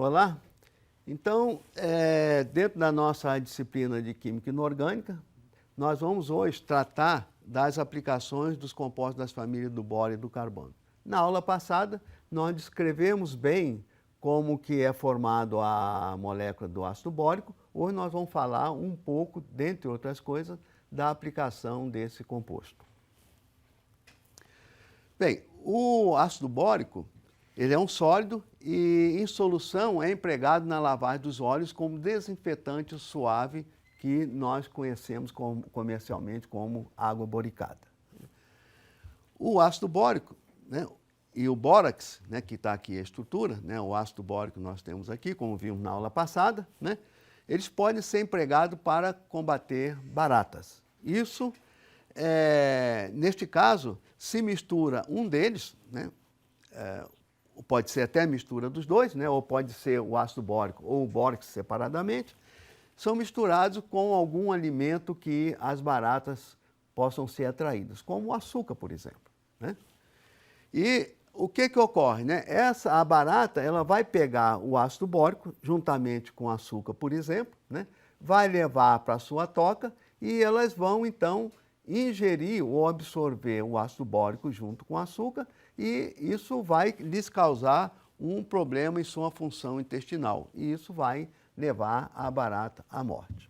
Olá. Então, dentro da nossa disciplina de Química Inorgânica, nós vamos hoje tratar das aplicações dos compostos das famílias do boro e do carbono. Na aula passada, nós descrevemos bem como que é formado a molécula do ácido bórico. Hoje nós vamos falar um pouco, dentre outras coisas, da aplicação desse composto. Bem, o ácido bórico, ele é um sólido e em solução é empregado na lavagem dos óleos como desinfetante suave que nós conhecemos comercialmente como água boricada. O ácido bórico, né, e o bórax, né, que está aqui a estrutura, né, o ácido bórico que nós temos aqui, como vimos na aula passada, né, eles podem ser empregados para combater baratas. Isso, neste caso, se mistura um deles, né, pode ser até a mistura dos dois, né, ou pode ser o ácido bórico ou o bórax separadamente, são misturados com algum alimento que as baratas possam ser atraídas, como o açúcar, por exemplo, né? E o que ocorre, né? A barata ela vai pegar o ácido bórico juntamente com o açúcar, por exemplo, né? Vai levar para a sua toca e elas vão então ingerir ou absorver o ácido bórico junto com o açúcar e isso vai lhes causar um problema em sua função intestinal e isso vai levar a barata à morte.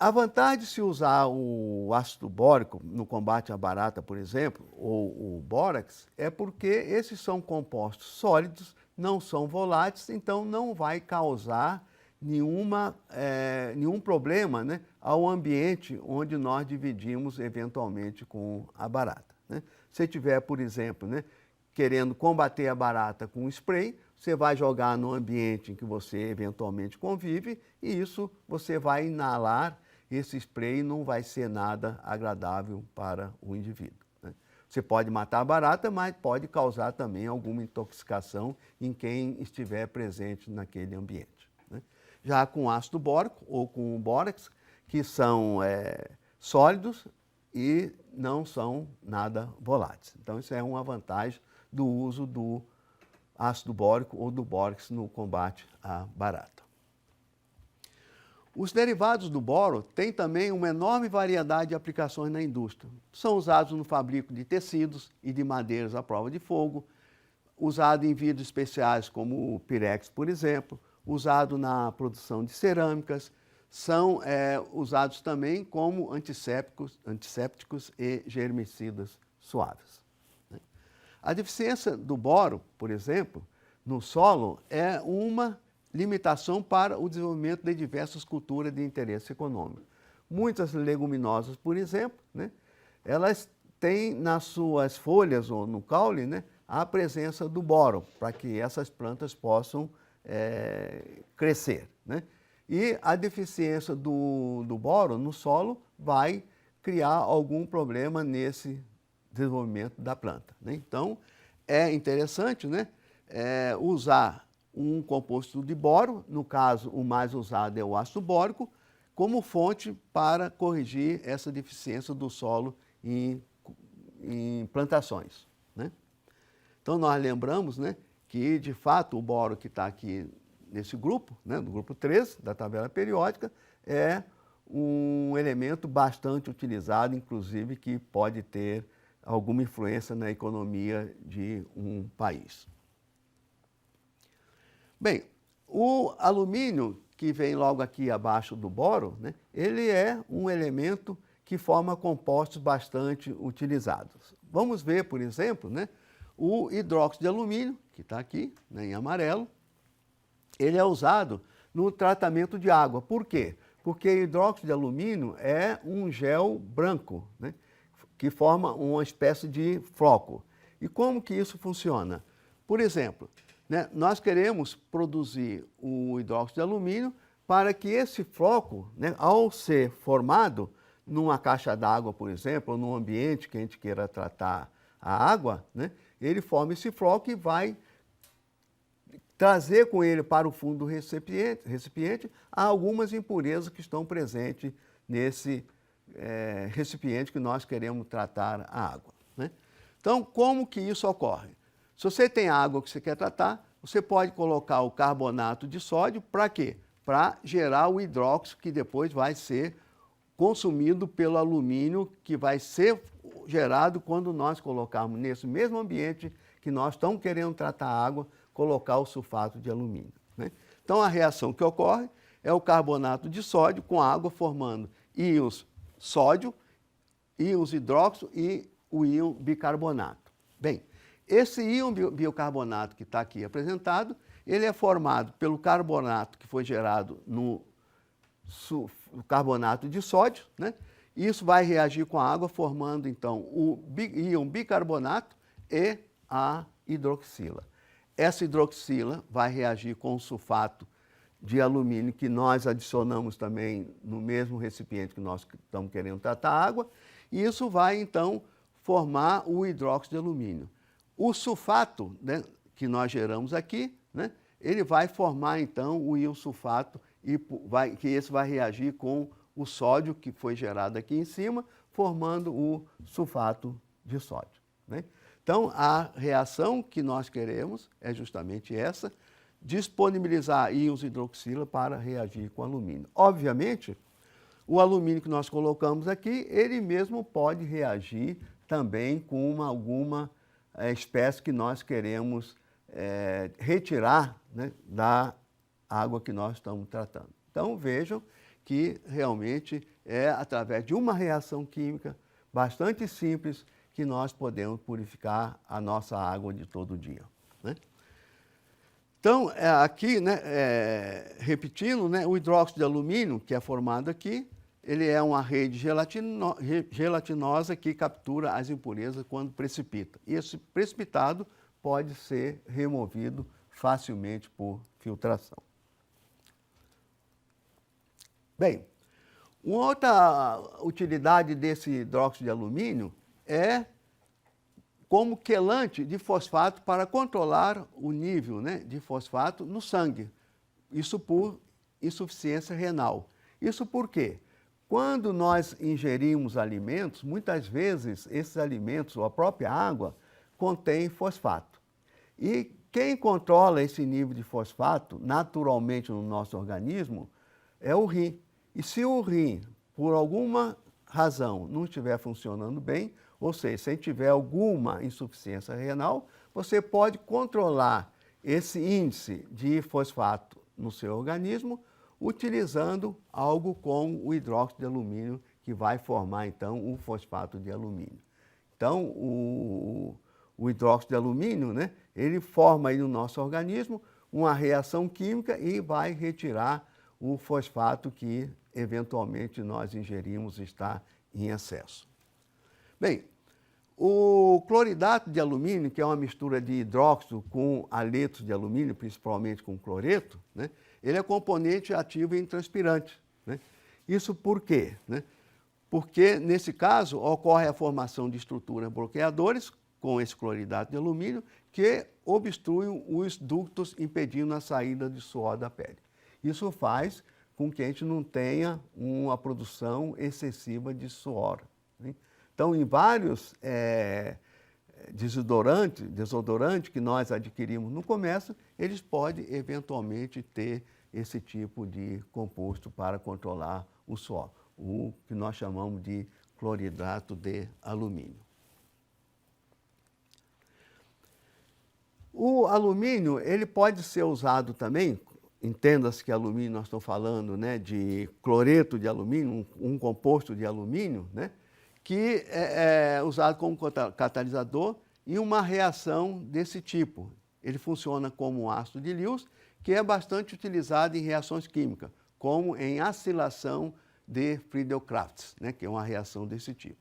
A vantagem de se usar o ácido bórico no combate à barata, por exemplo, ou o bórax, é porque esses são compostos sólidos, não são voláteis, então não vai causar nenhum problema, né, ao ambiente onde nós dividimos eventualmente com a barata, né? Se tiver, por exemplo, né, querendo combater a barata com spray, você vai jogar no ambiente em que você eventualmente convive e isso você vai inalar esse spray e não vai ser nada agradável para o indivíduo, né? Você pode matar a barata, mas pode causar também alguma intoxicação em quem estiver presente naquele ambiente, né? Já com ácido bórico ou com o bórax, que são sólidos e não são nada voláteis. Então isso é uma vantagem do uso do ácido bórico ou do bórax no combate à barata. Os derivados do boro têm também uma enorme variedade de aplicações na indústria. São usados no fabrico de tecidos e de madeiras à prova de fogo, usado em vidros especiais como o pirex, por exemplo, usado na produção de cerâmicas, são usados também como antissépticos e germicidas suaves. A deficiência do boro, por exemplo, no solo é uma limitação para o desenvolvimento de diversas culturas de interesse econômico. Muitas leguminosas, por exemplo, né, elas têm nas suas folhas ou no caule, né, a presença do boro, para que essas plantas possam crescer, né? E a deficiência do boro no solo vai criar algum problema nesse desenvolvimento da planta, né? Então, é interessante, né, usar um composto de boro, no caso o mais usado é o ácido bórico, como fonte para corrigir essa deficiência do solo em plantações, né? Então nós lembramos, né, que de fato o boro que está aqui nesse grupo, né, no grupo 3 da tabela periódica, é um elemento bastante utilizado, inclusive que pode ter alguma influência na economia de um país. Bem, o alumínio, que vem logo aqui abaixo do boro, né, ele é um elemento que forma compostos bastante utilizados. Vamos ver, por exemplo, né, o hidróxido de alumínio, que está aqui, né, em amarelo, ele é usado no tratamento de água. Por quê? Porque hidróxido de alumínio é um gel branco, né, que forma uma espécie de floco. E como que isso funciona? Por exemplo, né, nós queremos produzir o hidróxido de alumínio para que esse floco, né, ao ser formado numa caixa d'água, por exemplo, ou num ambiente que a gente queira tratar a água, né, ele forma esse floco e vai trazer com ele para o fundo do recipiente algumas impurezas que estão presentes nesse recipiente que nós queremos tratar a água, né? Então, como que isso ocorre? Se você tem água que você quer tratar, você pode colocar o carbonato de sódio para quê? Para gerar o hidróxido que depois vai ser consumido pelo alumínio, que vai ser gerado quando nós colocarmos nesse mesmo ambiente que nós estamos querendo tratar a água, colocar o sulfato de alumínio, né? Então, a reação que ocorre é o carbonato de sódio com a água formando íons sódio, íons hidróxido e o íon bicarbonato. Bem, esse íon bicarbonato que está aqui apresentado, ele é formado pelo carbonato que foi gerado no carbonato de sódio, né? Isso vai reagir com a água, formando então o íon bicarbonato e a hidroxila. Essa hidroxila vai reagir com o sulfato de alumínio que nós adicionamos também no mesmo recipiente que nós estamos querendo tratar a água, e isso vai então formar o hidróxido de alumínio. O sulfato, né, que nós geramos aqui, né, ele vai formar então o íon sulfato e que esse vai reagir com o sódio que foi gerado aqui em cima, formando o sulfato de sódio, né? Então, a reação que nós queremos é justamente essa, disponibilizar íons hidroxila para reagir com alumínio. Obviamente, o alumínio que nós colocamos aqui, ele mesmo pode reagir também com alguma espécie que nós queremos retirar, né, da água que nós estamos tratando. Então, vejam que realmente é através de uma reação química bastante simples que nós podemos purificar a nossa água de todo dia, né? Então, aqui, né, repetindo, né, o hidróxido de alumínio, que é formado aqui, ele é uma rede gelatinosa que captura as impurezas quando precipita. E esse precipitado pode ser removido facilmente por filtração. Bem, uma outra utilidade desse hidróxido de alumínio é como quelante de fosfato para controlar o nível, né, de fosfato no sangue. Isso por insuficiência renal. Isso por quê? Quando nós ingerimos alimentos, muitas vezes esses alimentos ou a própria água contém fosfato. E quem controla esse nível de fosfato naturalmente no nosso organismo é o rim. E se o rim, por alguma razão, não estiver funcionando bem, ou seja, se tiver alguma insuficiência renal, você pode controlar esse índice de fosfato no seu organismo utilizando algo como o hidróxido de alumínio, que vai formar então o fosfato de alumínio. Então, o hidróxido de alumínio, né, ele forma aí no nosso organismo uma reação química e vai retirar o fosfato que eventualmente nós ingerimos está em excesso. Bem, o cloridato de alumínio, que é uma mistura de hidróxido com haletos de alumínio, principalmente com cloreto, né, ele é componente ativo em transpirante, né? Isso por quê, né? Porque, nesse caso, ocorre a formação de estruturas bloqueadoras com esse cloridato de alumínio que obstruem os ductos, impedindo a saída de suor da pele. Isso faz com que a gente não tenha uma produção excessiva de suor, né? Então, em vários desodorantes que nós adquirimos no comércio, eles podem eventualmente ter esse tipo de composto para controlar o suor, o que nós chamamos de cloridato de alumínio. O alumínio, ele pode ser usado também, entenda-se que alumínio nós estamos falando, né, de cloreto de alumínio, um composto de alumínio, né, que é usado como catalisador em uma reação desse tipo. Ele funciona como um ácido de Lewis, que é bastante utilizado em reações químicas, como em acilação de Friedel-Crafts, né, que é uma reação desse tipo.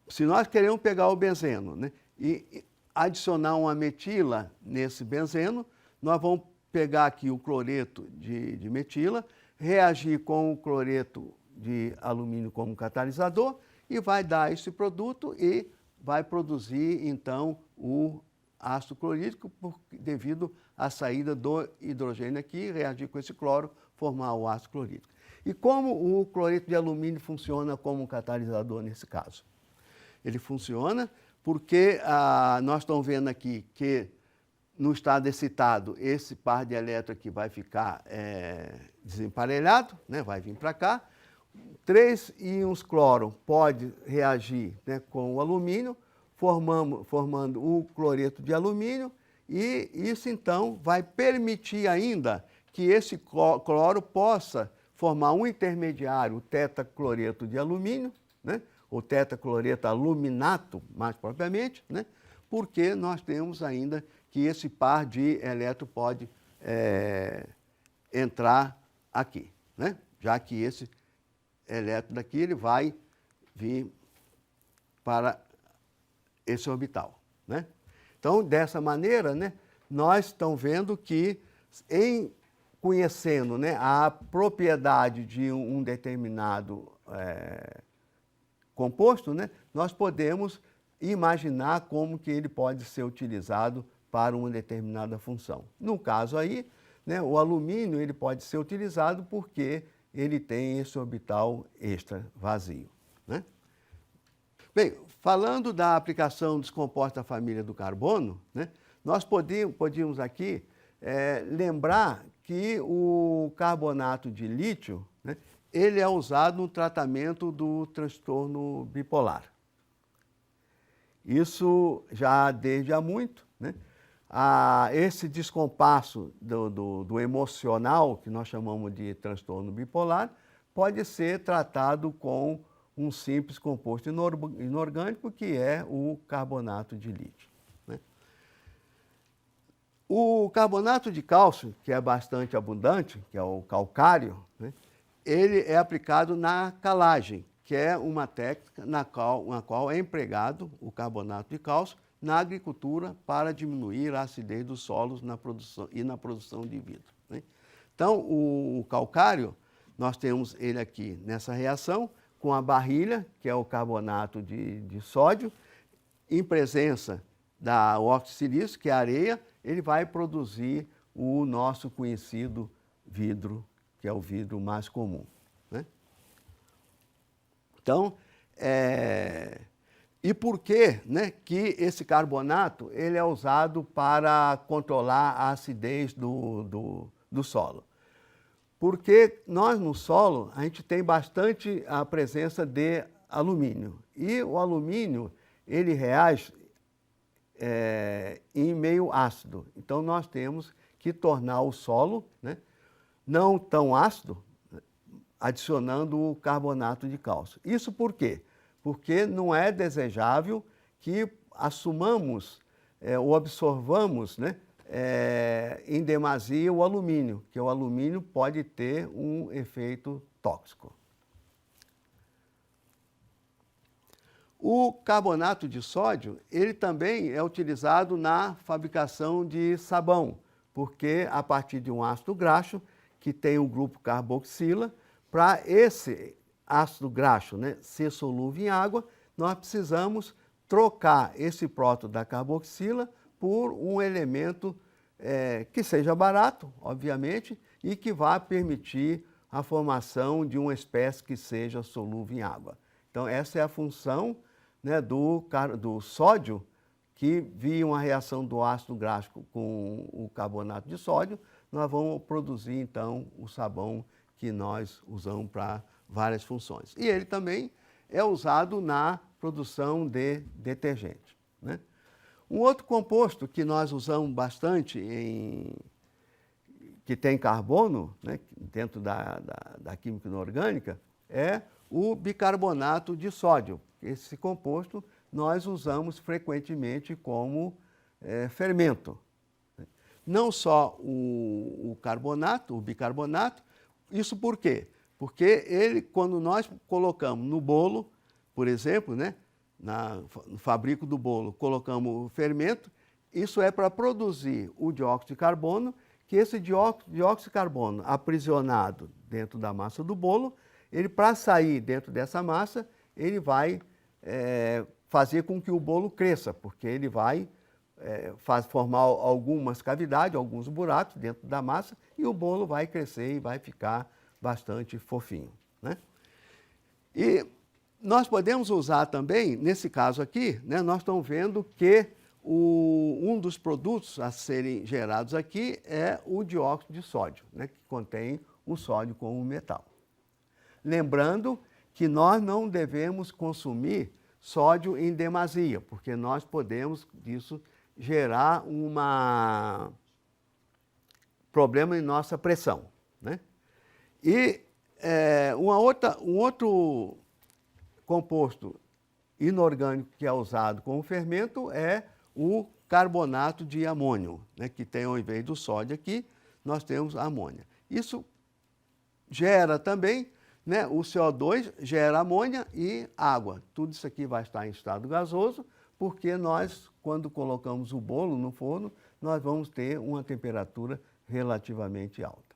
Se nós queremos pegar o benzeno, né, e adicionar uma metila nesse benzeno, nós vamos pegar aqui o cloreto de metila, reagir com o cloreto de alumínio como catalisador e vai dar esse produto e vai produzir, então, o ácido clorídrico devido à saída do hidrogênio aqui, reagir com esse cloro, formar o ácido clorídrico. E como o cloreto de alumínio funciona como catalisador nesse caso? Ele funciona porque nós estamos vendo aqui que no estado excitado, esse par de elétrons aqui vai ficar desemparelhado, né? Vai vir para cá. 3 íons cloro pode reagir, né, com o alumínio, formando o cloreto de alumínio, e isso então vai permitir ainda que esse cloro possa formar um intermediário, o tetacloreto de alumínio, né, ou tetacloreto aluminato, mais propriamente, né, porque nós temos ainda que esse par de elétrons pode entrar aqui, né, já que esse elétron daqui ele vai vir para esse orbital, né? Então, dessa maneira, né, nós estamos vendo que, em conhecendo, né, a propriedade de um determinado composto, né, nós podemos imaginar como que ele pode ser utilizado para uma determinada função. No caso aí, né, o alumínio ele pode ser utilizado porque ele tem esse orbital extra vazio, né? Bem, falando da aplicação dos compostos da família do carbono, né, nós podíamos aqui lembrar que o carbonato de lítio, né, ele é usado no tratamento do transtorno bipolar. Isso já desde há muito, né? Esse descompasso do emocional, que nós chamamos de transtorno bipolar, pode ser tratado com um simples composto inorgânico, que é o carbonato de lítio, né? O carbonato de cálcio, que é bastante abundante, que é o calcário, né, ele é aplicado na calagem, que é uma técnica na qual é empregado o carbonato de cálcio na agricultura para diminuir a acidez dos solos na produção de vidro, né? Então, o calcário, nós temos ele aqui nessa reação com a barrilha, que é o carbonato de sódio, em presença da óxido de silício, que é a areia, ele vai produzir o nosso conhecido vidro, que é o vidro mais comum, né? Então, e por que, né, que esse carbonato ele é usado para controlar a acidez do solo? Porque nós no solo a gente tem bastante a presença de alumínio. E o alumínio ele reage em meio ácido. Então nós temos que tornar o solo, né, não tão ácido, adicionando o carbonato de cálcio. Isso por quê? Porque não é desejável que assumamos ou absorvamos, né, em demasia o alumínio, que o alumínio pode ter um efeito tóxico. O carbonato de sódio, ele também é utilizado na fabricação de sabão, porque a partir de um ácido graxo, que tem o grupo carboxila, para esse ácido graxo, né, ser solúvel em água, nós precisamos trocar esse próton da carboxila por um elemento que seja barato, obviamente, e que vá permitir a formação de uma espécie que seja solúvel em água. Então, essa é a função, né, do sódio, que via uma reação do ácido graxo com o carbonato de sódio, nós vamos produzir, então, o sabão que nós usamos para várias funções. E ele também é usado na produção de detergente, né? Um outro composto que nós usamos bastante, que tem carbono, né, dentro da química inorgânica, é o bicarbonato de sódio. Esse composto nós usamos frequentemente como fermento. Não só o carbonato, o bicarbonato, isso por quê? Porque ele, quando nós colocamos no bolo, por exemplo, né, no fabrico do bolo, colocamos o fermento, isso é para produzir o dióxido de carbono, que esse dióxido de carbono aprisionado dentro da massa do bolo, ele, para sair dentro dessa massa, ele vai fazer com que o bolo cresça, porque ele vai formar algumas cavidades, alguns buracos dentro da massa, e o bolo vai crescer e vai ficar bastante fofinho, né? E nós podemos usar também, nesse caso aqui, né, nós estamos vendo que um dos produtos a serem gerados aqui é o dióxido de sódio, né, que contém o sódio como metal. Lembrando que nós não devemos consumir sódio em demasia, porque nós podemos disso gerar um problema em nossa pressão, né? E um outro composto inorgânico que é usado como fermento é o carbonato de amônio, né, que tem, ao invés do sódio aqui, nós temos amônia. Isso gera também, né, o CO2 gera amônia e água. Tudo isso aqui vai estar em estado gasoso, porque nós, quando colocamos o bolo no forno, nós vamos ter uma temperatura relativamente alta.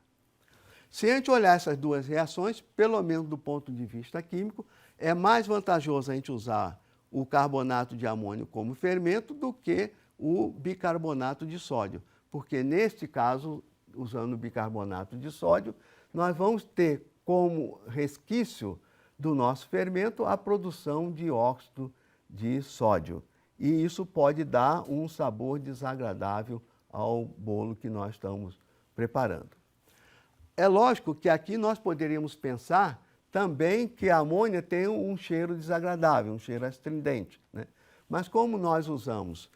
Se a gente olhar essas duas reações, pelo menos do ponto de vista químico, é mais vantajoso a gente usar o carbonato de amônio como fermento do que o bicarbonato de sódio, porque neste caso, usando o bicarbonato de sódio, nós vamos ter como resquício do nosso fermento a produção de óxido de sódio. E isso pode dar um sabor desagradável ao bolo que nós estamos preparando. É lógico que aqui nós poderíamos pensar também que a amônia tem um cheiro desagradável, um cheiro astringente, né? Mas como nós usamos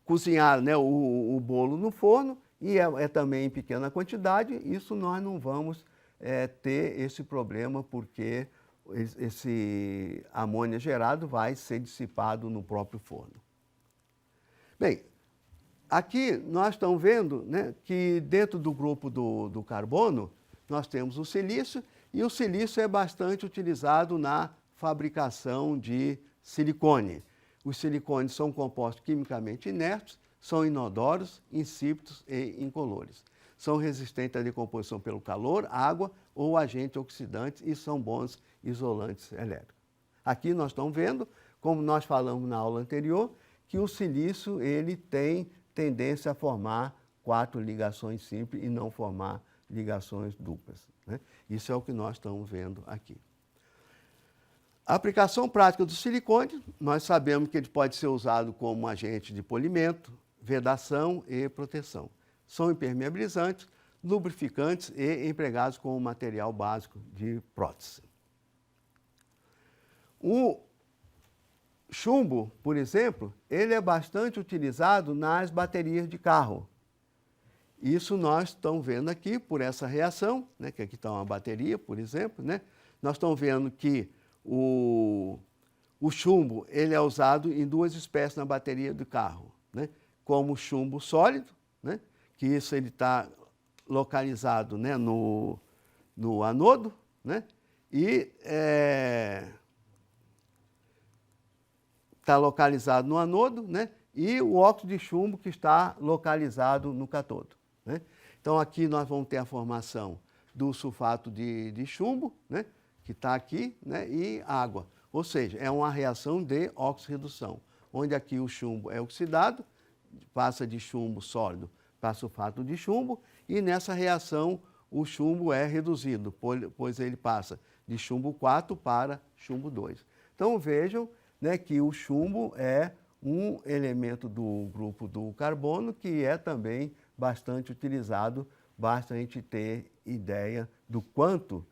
cozinhar, né, o bolo no forno, e é também em pequena quantidade, isso nós não vamos ter esse problema, porque esse amônia gerado vai ser dissipado no próprio forno. Bem, aqui nós estamos vendo, né, que dentro do grupo do carbono, nós temos o silício, e o silício é bastante utilizado na fabricação de silicone. Os silicones são compostos quimicamente inertes, são inodoros, insípidos e incolores. São resistentes à decomposição pelo calor, água ou agentes oxidantes e são bons isolantes elétricos. Aqui nós estamos vendo, como nós falamos na aula anterior, que o silício ele tem tendência a formar 4 ligações simples e não formar ligações duplas, né? Isso é o que nós estamos vendo aqui. A aplicação prática do silicone, nós sabemos que ele pode ser usado como agente de polimento, vedação e proteção. São impermeabilizantes, lubrificantes e empregados como material básico de prótese. O chumbo, por exemplo, ele é bastante utilizado nas baterias de carro. Isso nós estamos vendo aqui por essa reação, né, que aqui está uma bateria, por exemplo, né? Nós estamos vendo que o chumbo ele é usado em 2 espécies na bateria do carro, né? Como chumbo sólido, né? Que isso ele está localizado, né, no anodo, né? E está localizado no anodo, né? E o óxido de chumbo que está localizado no cátodo, né? Então aqui nós vamos ter a formação do sulfato de chumbo, né, que está aqui, né, e água. Ou seja, é uma reação de oxirredução, onde aqui o chumbo é oxidado, passa de chumbo sólido para sulfato de chumbo, e nessa reação o chumbo é reduzido, pois ele passa de chumbo 4 para chumbo 2. Então vejam, né, que o chumbo é um elemento do grupo do carbono que é também bastante utilizado, basta a gente ter ideia do quanto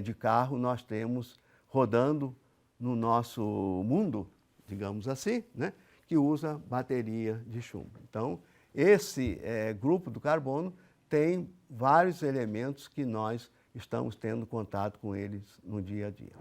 de carro nós temos rodando no nosso mundo, digamos assim, né, que usa bateria de chumbo. Então, esse grupo do carbono tem vários elementos que nós estamos tendo contato com eles no dia a dia.